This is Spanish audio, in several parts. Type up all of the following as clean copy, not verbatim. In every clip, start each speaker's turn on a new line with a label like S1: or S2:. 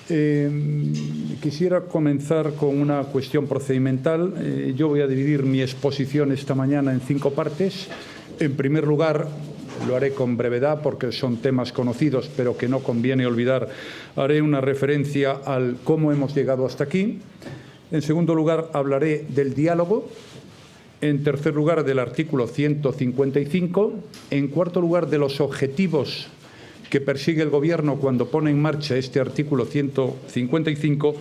S1: Quisiera comenzar con una cuestión procedimental. Yo voy a dividir mi exposición esta mañana en 5 partes. En primer lugar, lo haré con brevedad porque son temas conocidos, pero que no conviene olvidar. Haré una referencia al cómo hemos llegado hasta aquí. En segundo lugar, hablaré del diálogo. En tercer lugar, del artículo 155. En cuarto lugar, de los objetivos que persigue el Gobierno cuando pone en marcha este artículo 155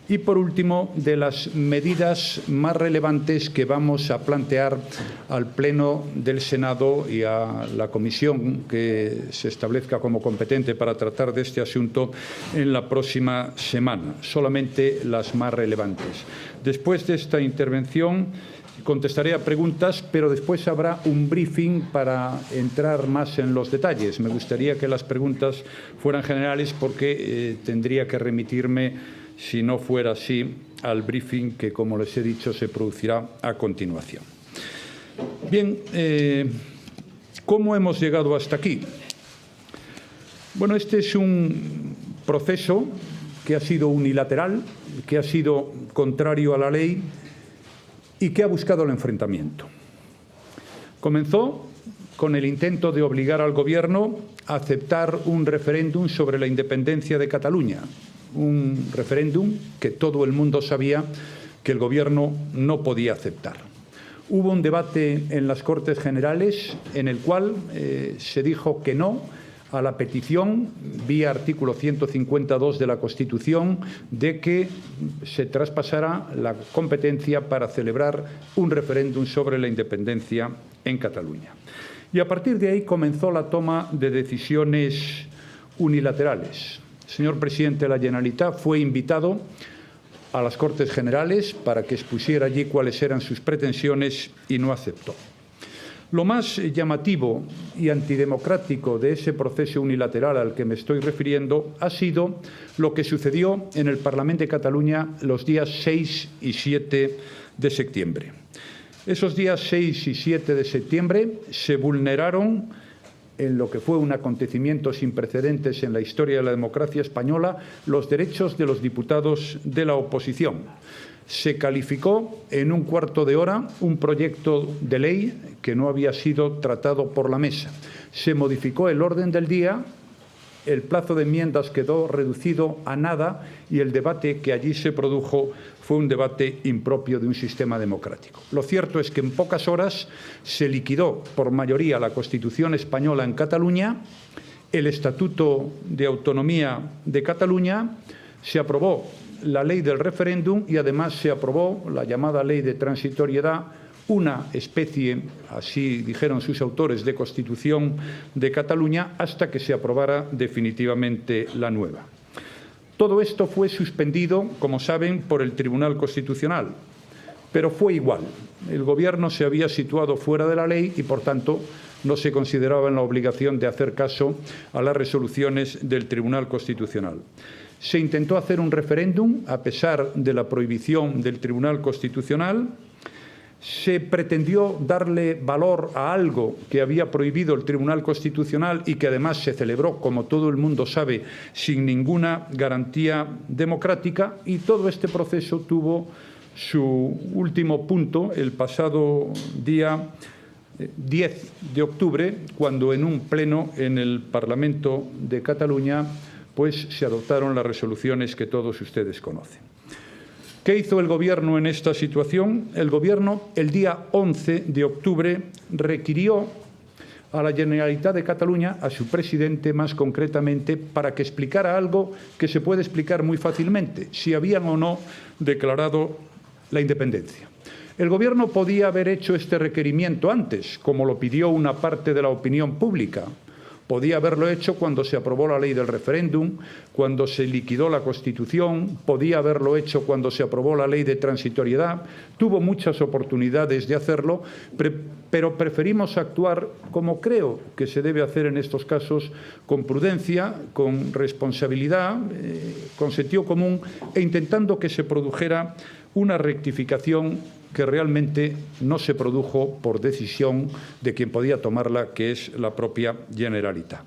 S1: y, por último, de las medidas más relevantes que vamos a plantear al Pleno del Senado y a la comisión que se establezca como competente para tratar de este asunto en la próxima semana, solamente las más relevantes. Después de esta intervención contestaré a preguntas, pero después habrá un briefing para entrar más en los detalles. Me gustaría que las preguntas fueran generales porque tendría que remitirme, si no fuera así, al briefing que, como les he dicho, se producirá a continuación. Bien, ¿cómo hemos llegado hasta aquí? Bueno, este es un proceso que ha sido unilateral, que ha sido contrario a la ley y que ha buscado el enfrentamiento. Comenzó con el intento de obligar al Gobierno a aceptar un referéndum sobre la independencia de Cataluña, un referéndum que todo el mundo sabía que el Gobierno no podía aceptar. Hubo un debate en las Cortes Generales en el cual se dijo que no a la petición, vía artículo 152 de la Constitución, de que se traspasara la competencia para celebrar un referéndum sobre la independencia en Cataluña. Y a partir de ahí comenzó la toma de decisiones unilaterales. El señor presidente de la Generalitat fue invitado a las Cortes Generales para que expusiera allí cuáles eran sus pretensiones y no aceptó. Lo más llamativo y antidemocrático de ese proceso unilateral al que me estoy refiriendo ha sido lo que sucedió en el Parlamento de Cataluña los días 6 y 7 de septiembre. Esos días 6 y 7 de septiembre se vulneraron, en lo que fue un acontecimiento sin precedentes en la historia de la democracia española, los derechos de los diputados de la oposición. Se calificó en un cuarto de hora un proyecto de ley que no había sido tratado por la mesa. Se modificó el orden del día, el plazo de enmiendas quedó reducido a nada y el debate que allí se produjo fue un debate impropio de un sistema democrático. Lo cierto es que en pocas horas se liquidó por mayoría la Constitución española en Cataluña, el Estatuto de Autonomía de Cataluña, se aprobó la ley del referéndum y además se aprobó la llamada ley de transitoriedad, una especie, así dijeron sus autores, de Constitución de Cataluña hasta que se aprobara definitivamente la nueva. Todo esto fue suspendido, como saben, por el Tribunal Constitucional, pero fue igual. El Gobierno se había situado fuera de la ley y, por tanto, no se consideraba en la obligación de hacer caso a las resoluciones del Tribunal Constitucional. Se intentó hacer un referéndum a pesar de la prohibición del Tribunal Constitucional. Se pretendió darle valor a algo que había prohibido el Tribunal Constitucional y que además se celebró, como todo el mundo sabe, sin ninguna garantía democrática, y todo este proceso tuvo su último punto el pasado día 10 de octubre, cuando en un pleno en el Parlamento de Cataluña pues se adoptaron las resoluciones que todos ustedes conocen. ¿Qué hizo el Gobierno en esta situación? El Gobierno, el día 11 de octubre, requirió a la Generalitat de Cataluña, a su presidente más concretamente, para que explicara algo que se puede explicar muy fácilmente, si habían o no declarado la independencia. El Gobierno podía haber hecho este requerimiento antes, como lo pidió una parte de la opinión pública. Podía haberlo hecho cuando se aprobó la ley del referéndum, cuando se liquidó la Constitución, podía haberlo hecho cuando se aprobó la ley de transitoriedad. Tuvo muchas oportunidades de hacerlo, pero preferimos actuar como creo que se debe hacer en estos casos, con prudencia, con responsabilidad, con sentido común e intentando que se produjera una rectificación que realmente no se produjo por decisión de quien podía tomarla, que es la propia Generalitat.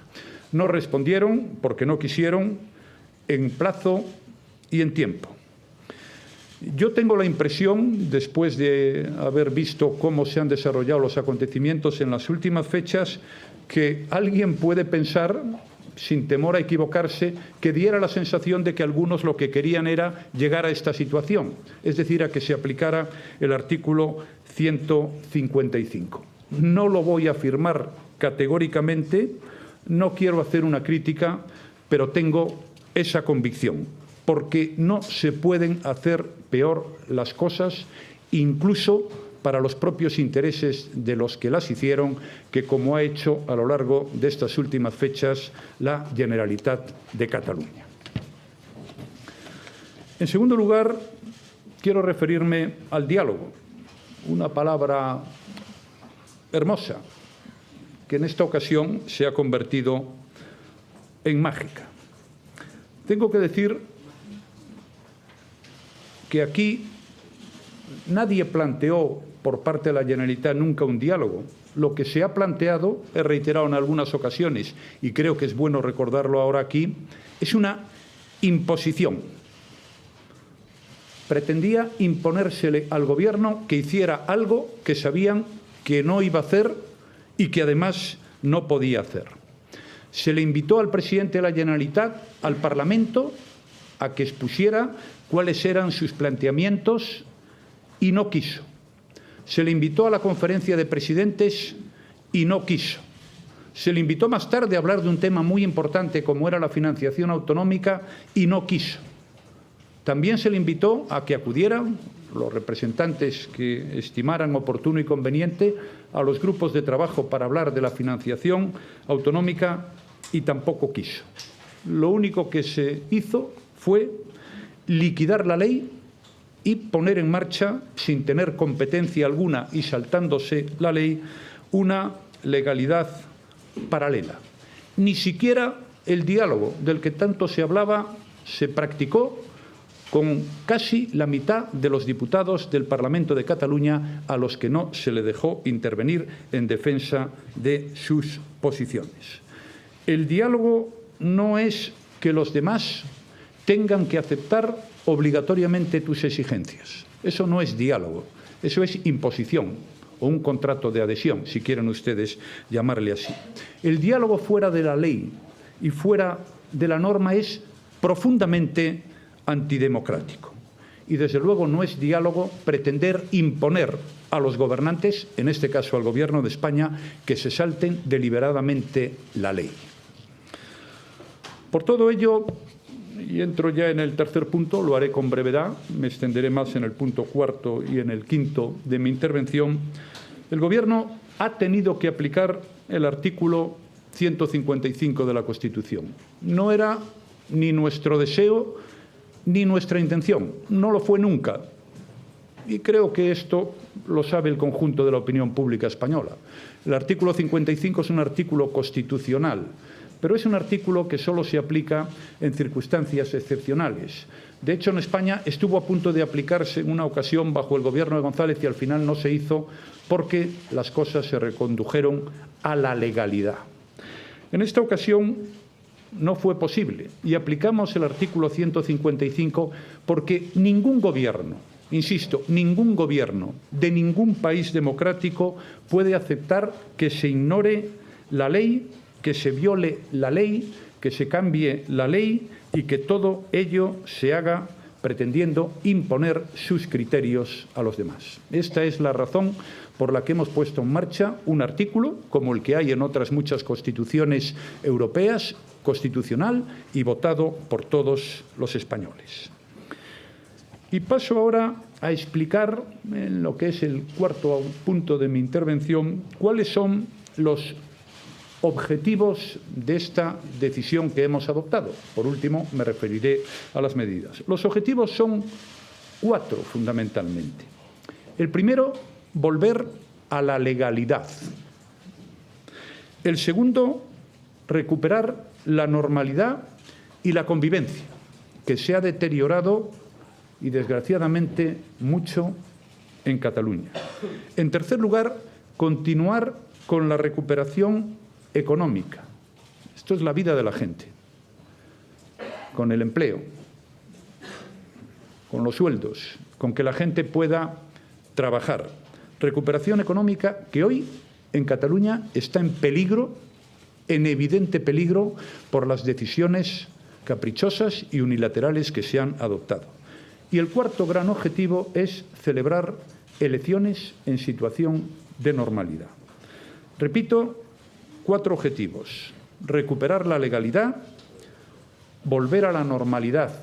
S1: No respondieron porque no quisieron. En plazo y en tiempo. Yo tengo la impresión, después de haber visto cómo se han desarrollado los acontecimientos en las últimas fechas, que alguien puede pensar, sin temor a equivocarse, que diera la sensación de que algunos lo que querían era llegar a esta situación, es decir, a que se aplicara el artículo 155. No lo voy a afirmar categóricamente, no quiero hacer una crítica, pero tengo esa convicción, porque no se pueden hacer peor las cosas, incluso para los propios intereses de los que las hicieron, que como ha hecho a lo largo de estas últimas fechas la Generalitat de Cataluña. En segundo lugar, quiero referirme al diálogo, una palabra hermosa que en esta ocasión se ha convertido en mágica. Tengo que decir que aquí nadie planteó por parte de la Generalitat nunca un diálogo. Lo que se ha planteado, he reiterado en algunas ocasiones, y creo que es bueno recordarlo ahora aquí, es una imposición. Pretendía imponérsele al Gobierno que hiciera algo que sabían que no iba a hacer y que además no podía hacer. Se le invitó al presidente de la Generalitat, al Parlamento, a que expusiera cuáles eran sus planteamientos y no quiso. Se le invitó a la conferencia de presidentes y no quiso. Se le invitó más tarde a hablar de un tema muy importante como era la financiación autonómica y no quiso. También se le invitó a que acudieran los representantes que estimaran oportuno y conveniente a los grupos de trabajo para hablar de la financiación autonómica y tampoco quiso. Lo único que se hizo fue liquidar la ley y poner en marcha, sin tener competencia alguna y saltándose la ley, una legalidad paralela. Ni siquiera el diálogo del que tanto se hablaba se practicó con casi la mitad de los diputados del Parlamento de Cataluña a los que no se le dejó intervenir en defensa de sus posiciones. El diálogo no es que los demás tengan que aceptar obligatoriamente tus exigencias. Eso no es diálogo, eso es imposición o un contrato de adhesión, si quieren ustedes llamarle así. El diálogo fuera de la ley y fuera de la norma es profundamente antidemocrático. Y desde luego no es diálogo pretender imponer a los gobernantes, en este caso al Gobierno de España, que se salten deliberadamente la ley. Por todo ello, y entro ya en el tercer punto, lo haré con brevedad, me extenderé más en el punto cuarto y en el quinto de mi intervención. El Gobierno ha tenido que aplicar el artículo 155 de la Constitución. No era ni nuestro deseo ni nuestra intención, no lo fue nunca. Y creo que esto lo sabe el conjunto de la opinión pública española. El artículo 55 es un artículo constitucional, pero es un artículo que solo se aplica en circunstancias excepcionales. De hecho, en España estuvo a punto de aplicarse en una ocasión bajo el Gobierno de González y al final no se hizo porque las cosas se recondujeron a la legalidad. En esta ocasión no fue posible y aplicamos el artículo 155 porque ningún gobierno, insisto, ningún gobierno de ningún país democrático puede aceptar que se ignore la ley, que se viole la ley, que se cambie la ley y que todo ello se haga pretendiendo imponer sus criterios a los demás. Esta es la razón por la que hemos puesto en marcha un artículo, como el que hay en otras muchas constituciones europeas, constitucional y votado por todos los españoles. Y paso ahora a explicar, en lo que es el cuarto punto de mi intervención, cuáles son los objetivos de esta decisión que hemos adoptado. Por último, me referiré a las medidas. Los objetivos son 4, fundamentalmente. El primero, volver a la legalidad. El segundo, recuperar la normalidad y la convivencia, que se ha deteriorado y, desgraciadamente, mucho en Cataluña. En tercer lugar, continuar con la recuperación económica. Esto es la vida de la gente, con el empleo, con los sueldos, con que la gente pueda trabajar. Recuperación económica que hoy en Cataluña está en peligro, en evidente peligro, por las decisiones caprichosas y unilaterales que se han adoptado. Y el cuarto gran objetivo es celebrar elecciones en situación de normalidad. Repito, 4 objetivos: recuperar la legalidad, volver a la normalidad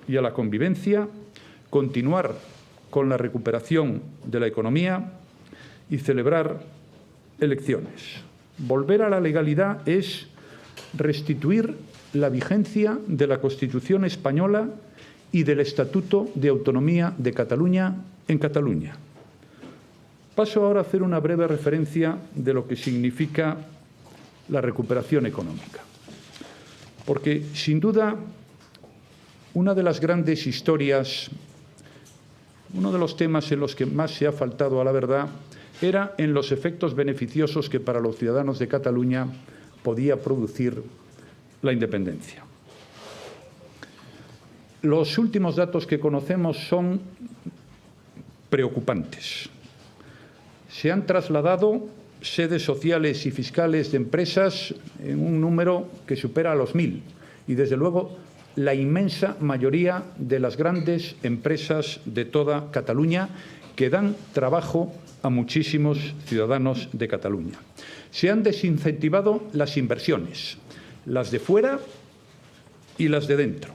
S1: y a la convivencia, continuar con la recuperación de la economía y celebrar elecciones. Volver a la legalidad es restituir la vigencia de la Constitución española y del Estatuto de Autonomía de Cataluña en Cataluña. Paso ahora a hacer una breve referencia de lo que significa la recuperación económica. Porque, sin duda, una de las grandes historias, uno de los temas en los que más se ha faltado a la verdad, era en los efectos beneficiosos que para los ciudadanos de Cataluña podía producir la independencia. Los últimos datos que conocemos son preocupantes. Se han trasladado sedes sociales y fiscales de empresas en un número que supera a los 1000 y, desde luego, la inmensa mayoría de las grandes empresas de toda Cataluña que dan trabajo a muchísimos ciudadanos de Cataluña. Se han desincentivado las inversiones, las de fuera y las de dentro.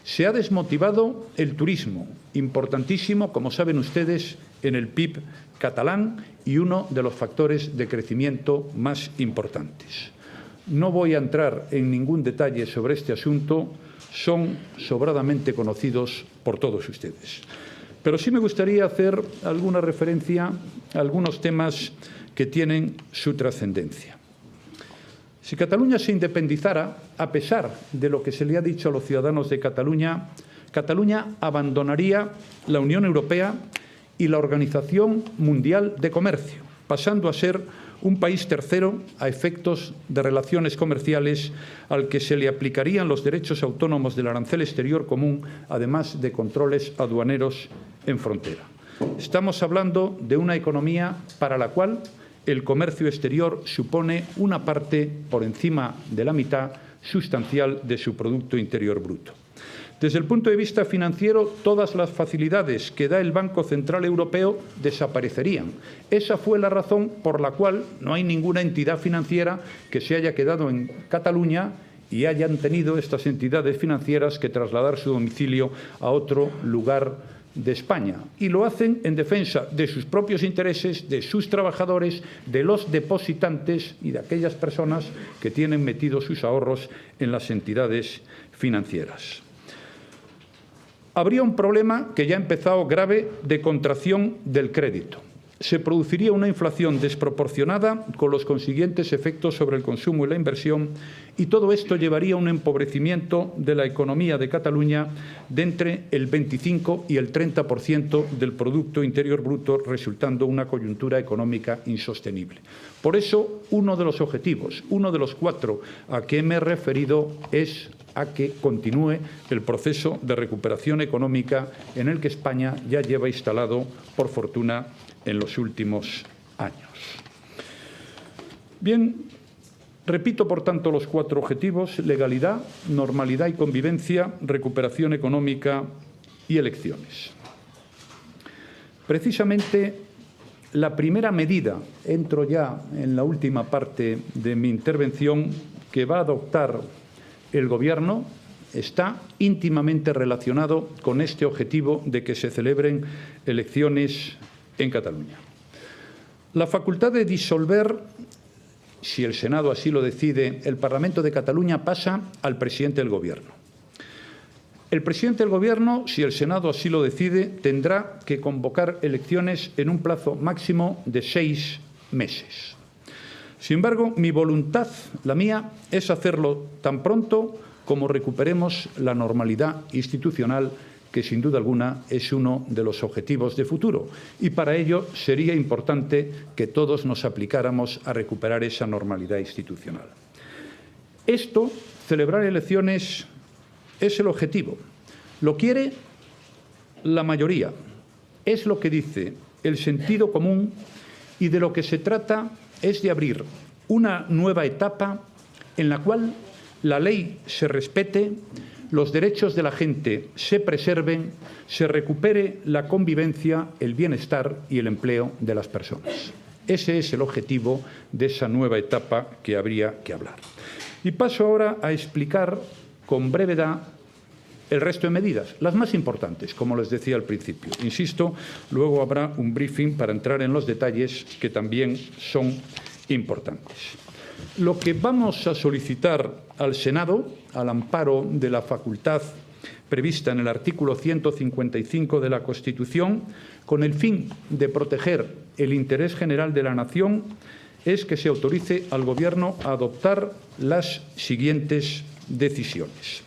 S1: Se ha desmotivado el turismo, importantísimo, como saben ustedes, en el PIB catalán y uno de los factores de crecimiento más importantes. No voy a entrar en ningún detalle sobre este asunto, son sobradamente conocidos por todos ustedes. Pero sí me gustaría hacer alguna referencia a algunos temas que tienen su trascendencia. Si Cataluña se independizara, a pesar de lo que se le ha dicho a los ciudadanos de Cataluña, Cataluña abandonaría la Unión Europea y la Organización Mundial de Comercio, pasando a ser un país tercero a efectos de relaciones comerciales al que se le aplicarían los derechos autónomos del arancel exterior común, además de controles aduaneros en frontera. Estamos hablando de una economía para la cual el comercio exterior supone una parte por encima de la mitad sustancial de su Producto Interior Bruto. Desde el punto de vista financiero, todas las facilidades que da el Banco Central Europeo desaparecerían. Esa fue la razón por la cual no hay ninguna entidad financiera que se haya quedado en Cataluña y hayan tenido estas entidades financieras que trasladar su domicilio a otro lugar de España. Y lo hacen en defensa de sus propios intereses, de sus trabajadores, de los depositantes y de aquellas personas que tienen metidos sus ahorros en las entidades financieras. Habría un problema que ya ha empezado grave de contracción del crédito. Se produciría una inflación desproporcionada con los consiguientes efectos sobre el consumo y la inversión, y todo esto llevaría a un empobrecimiento de la economía de Cataluña de entre el 25 y el 30% del Producto Interior Bruto, resultando una coyuntura económica insostenible. Por eso, uno de los objetivos, uno de los 4 a que me he referido, es a que continúe el proceso de recuperación económica en el que España ya lleva instalado, por fortuna, en los últimos años. Bien, repito, por tanto, los 4 objetivos: legalidad, normalidad y convivencia, recuperación económica y elecciones. Precisamente, la primera medida, entro ya en la última parte de mi intervención, que va a adoptar el Gobierno, está íntimamente relacionado con este objetivo de que se celebren elecciones en Cataluña. La facultad de disolver, si el Senado así lo decide, el Parlamento de Cataluña pasa al presidente del Gobierno. El presidente del Gobierno, si el Senado así lo decide, tendrá que convocar elecciones en un plazo máximo de 6 meses. Sin embargo, mi voluntad, la mía, es hacerlo tan pronto como recuperemos la normalidad institucional, que sin duda alguna es uno de los objetivos de futuro. Y para ello sería importante que todos nos aplicáramos a recuperar esa normalidad institucional. Esto, celebrar elecciones, es el objetivo. Lo quiere la mayoría. Es lo que dice el sentido común y de lo que se trata es de abrir una nueva etapa en la cual la ley se respete, los derechos de la gente se preserven, se recupere la convivencia, el bienestar y el empleo de las personas. Ese es el objetivo de esa nueva etapa que habría que hablar. Y paso ahora a explicar con brevedad el resto de medidas, las más importantes, como les decía al principio. Insisto, luego habrá un briefing para entrar en los detalles que también son importantes. Lo que vamos a solicitar al Senado, al amparo de la facultad prevista en el artículo 155 de la Constitución, con el fin de proteger el interés general de la nación, es que se autorice al Gobierno a adoptar las siguientes decisiones.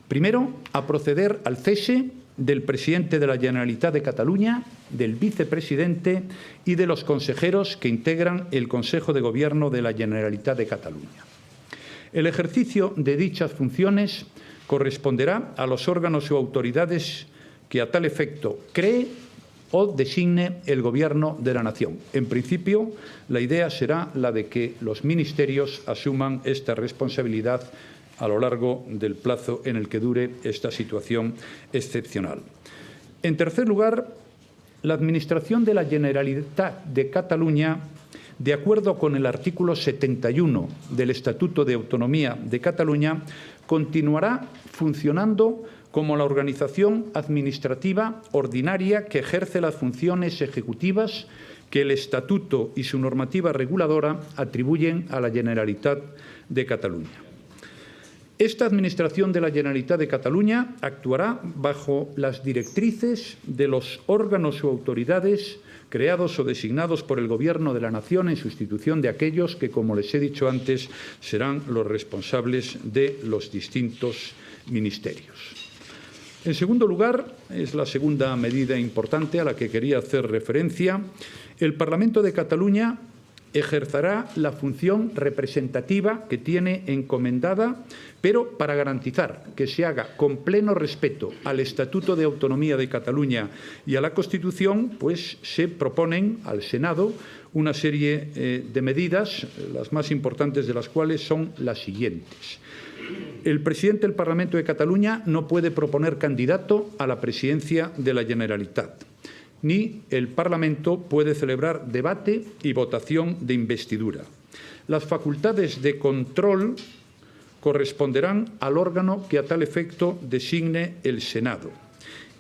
S1: Primero, a proceder al cese del presidente de la Generalitat de Cataluña, del vicepresidente y de los consejeros que integran el Consejo de Gobierno de la Generalitat de Cataluña. El ejercicio de dichas funciones corresponderá a los órganos o autoridades que a tal efecto cree o designe el Gobierno de la Nación. En principio, la idea será la de que los ministerios asuman esta responsabilidad a lo largo del plazo en el que dure esta situación excepcional. En tercer lugar, la Administración de la Generalitat de Cataluña, de acuerdo con el artículo 71 del Estatuto de Autonomía de Cataluña, continuará funcionando como la organización administrativa ordinaria que ejerce las funciones ejecutivas que el Estatuto y su normativa reguladora atribuyen a la Generalitat de Cataluña. Esta Administración de la Generalitat de Cataluña actuará bajo las directrices de los órganos o autoridades creados o designados por el Gobierno de la Nación en sustitución de aquellos que, como les he dicho antes, serán los responsables de los distintos ministerios. En segundo lugar, es la segunda medida importante a la que quería hacer referencia, el Parlamento de Cataluña ejercerá la función representativa que tiene encomendada, pero para garantizar que se haga con pleno respeto al Estatuto de Autonomía de Cataluña y a la Constitución, pues se proponen al Senado una serie de medidas, las más importantes de las cuales son las siguientes. El presidente del Parlamento de Cataluña no puede proponer candidato a la presidencia de la Generalitat, ni el Parlamento puede celebrar debate y votación de investidura. Las facultades de control corresponderán al órgano que a tal efecto designe el Senado.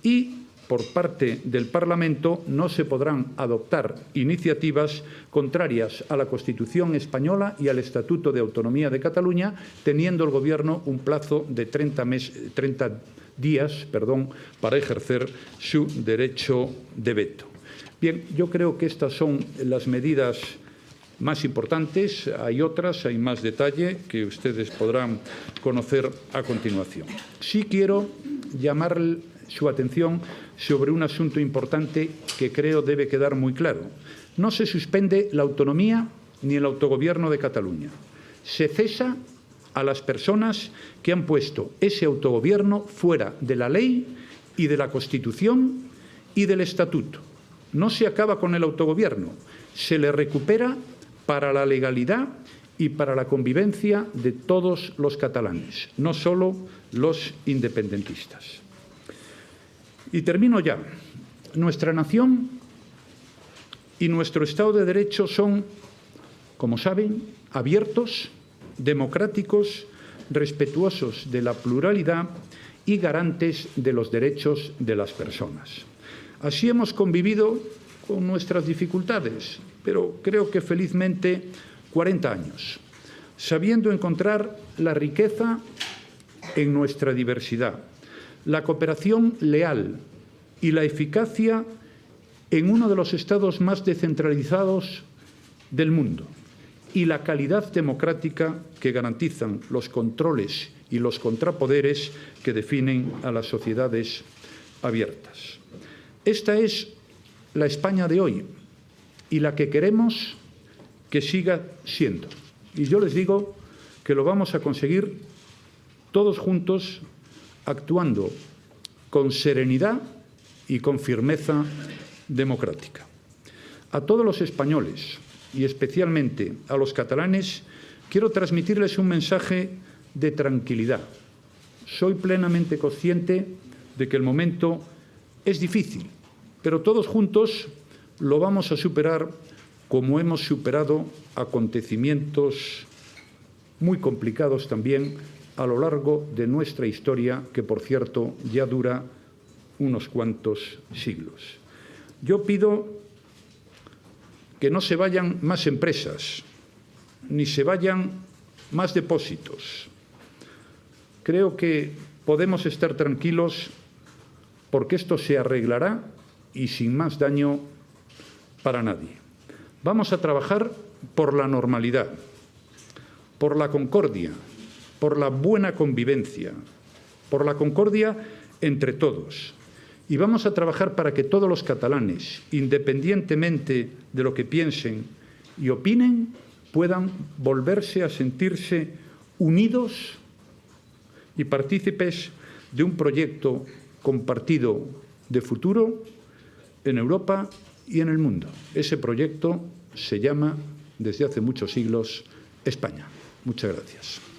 S1: Y, por parte del Parlamento, no se podrán adoptar iniciativas contrarias a la Constitución española y al Estatuto de Autonomía de Cataluña, teniendo el Gobierno un plazo de 30 días para ejercer su derecho de veto. Bien, yo creo que estas son las medidas más importantes. Hay otras, hay más detalle que ustedes podrán conocer a continuación. Sí quiero llamar su atención sobre un asunto importante que creo debe quedar muy claro. No se suspende la autonomía ni el autogobierno de Cataluña. Se cesa a las personas que han puesto ese autogobierno fuera de la ley y de la Constitución y del Estatuto. No se acaba con el autogobierno, se le recupera para la legalidad y para la convivencia de todos los catalanes, no solo los independentistas. Y termino ya. Nuestra nación y nuestro Estado de Derecho son, como saben, abiertos, democráticos, respetuosos de la pluralidad y garantes de los derechos de las personas. Así hemos convivido con nuestras dificultades, pero creo que felizmente 40 años, sabiendo encontrar la riqueza en nuestra diversidad, la cooperación leal y la eficacia en uno de los estados más descentralizados del mundo y la calidad democrática que garantizan los controles y los contrapoderes que definen a las sociedades abiertas. Esta es la España de hoy y la que queremos que siga siendo. Y yo les digo que lo vamos a conseguir todos juntos, actuando con serenidad y con firmeza democrática. A todos los españoles, y especialmente a los catalanes, quiero transmitirles un mensaje de tranquilidad. Soy plenamente consciente de que el momento es difícil, pero todos juntos lo vamos a superar como hemos superado acontecimientos muy complicados también a lo largo de nuestra historia, que, por cierto, ya dura unos cuantos siglos. Yo pido que no se vayan más empresas, ni se vayan más depósitos. Creo que podemos estar tranquilos porque esto se arreglará y sin más daño para nadie. Vamos a trabajar por la normalidad, por la concordia, por la buena convivencia, por la concordia entre todos. Y vamos a trabajar para que todos los catalanes, independientemente de lo que piensen y opinen, puedan volverse a sentirse unidos y partícipes de un proyecto compartido de futuro en Europa y en el mundo. Ese proyecto se llama, desde hace muchos siglos, España. Muchas gracias.